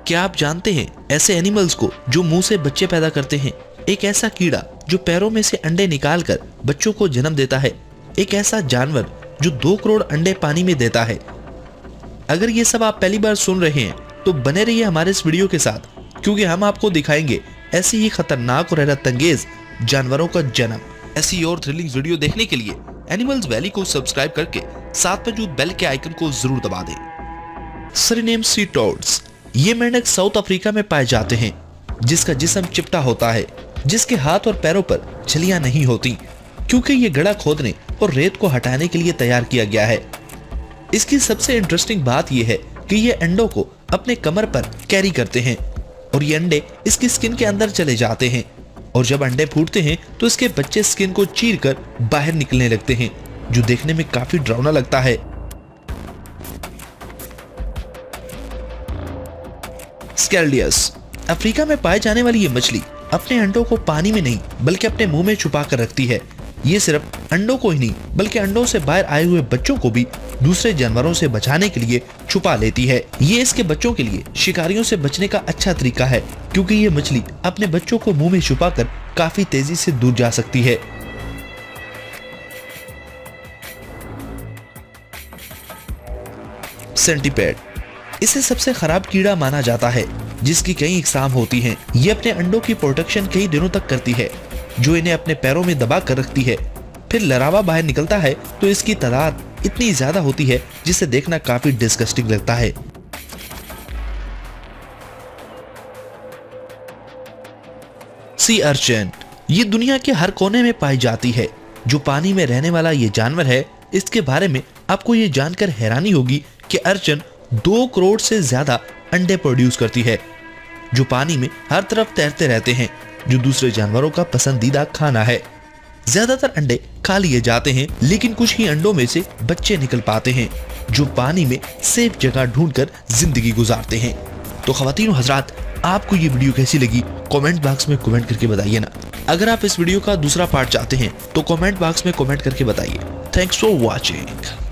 क्या आप जानते हैं ऐसे एनिमल्स को जो मुंह से बच्चे पैदा करते हैं? एक ऐसा कीड़ा जो पैरों में से अंडे निकालकर बच्चों को जन्म देता है। एक ऐसा जानवर जो 2 करोड़ अंडे पानी में देता है। अगर ये सब आप पहली बार सुन रहे हैं तो बने रहिए हमारे इस वीडियो के साथ, क्योंकि हम आपको दिखाएंगे ऐसी ही खतरनाक और हैरतअंगेज जानवरों का जन्म। ऐसी और थ्रिलिंग वीडियो देखने के लिए एनिमल्स वैली को सब्सक्राइब करके साथ मौजूद बेल के आइकन को जरूर दबा दें। सरीनेम सी टॉड्स, ये मेंढक साउथ अफ्रीका में पाए जाते हैं, जिसका जिस्म चिपटा होता है, जिसके हाथ और पैरों पर छलियां नहीं होती, क्योंकि ये गड्ढा खोदने और रेत को हटाने के लिए तैयार किया गया है। इसकी सबसे इंटरेस्टिंग बात यह है कि ये अंडों को अपने कमर पर कैरी करते हैं और ये अंडे इसकी स्किन के अंदर चले जाते हैं, और जब अंडे फूटते हैं तो इसके बच्चे स्किन को चीरकर बाहर निकलने लगते हैं, जो देखने में काफी डरावना लगता है। स्कैल्डियस, अफ्रीका में पाए जाने वाली ये मछली अपने अंडों को पानी में नहीं बल्कि अपने मुंह में छुपा कर रखती है। ये सिर्फ अंडों को ही नहीं बल्कि अंडों से बाहर आए हुए बच्चों को भी दूसरे जानवरों से बचाने के लिए छुपा लेती है। ये इसके बच्चों के लिए शिकारियों से बचने का अच्छा तरीका है, क्योंकि ये मछली अपने बच्चों को मुंह में छुपाकर काफी तेजी से दूर जा सकती है। सेंटीपेड, इसे सबसे खराब कीड़ा माना जाता है, जिसकी कई इकसाम होती हैं। ये अपने अंडों की प्रोटेक्शन कई दिनों तक करती है, जो इन्हें अपने पैरों में दबा कर रखती है। फिर लरावा बाहर निकलता है तो इसकी तादाद इतनी ज्यादा होती है जिसे देखना काफी डिस्गस्टिंग लगता है। सी अर्चिन, ये दुनिया के हर कोने में पाई जाती है। जो पानी में रहने वाला ये जानवर है, इसके बारे में आपको ये जानकर हैरानी होगी कि अर्चिन 2 करोड़ से ज्यादा अंडे प्रोड्यूस करती है, जो पानी में हर तरफ तैरते रहते हैं, जो दूसरे जानवरों का पसंदीदा खाना है। ज्यादातर अंडे खा लिए जाते हैं, लेकिन कुछ ही अंडों में से बच्चे निकल पाते हैं, जो पानी में सेफ जगह ढूंढकर जिंदगी गुजारते हैं। तो ख्वातीन और हजरात, आपको ये वीडियो कैसी लगी कमेंट बॉक्स में कमेंट करके बताइए ना। अगर आप इस वीडियो का दूसरा पार्ट चाहते हैं तो कमेंट बॉक्स में कमेंट करके बताइए। Thanks for watching.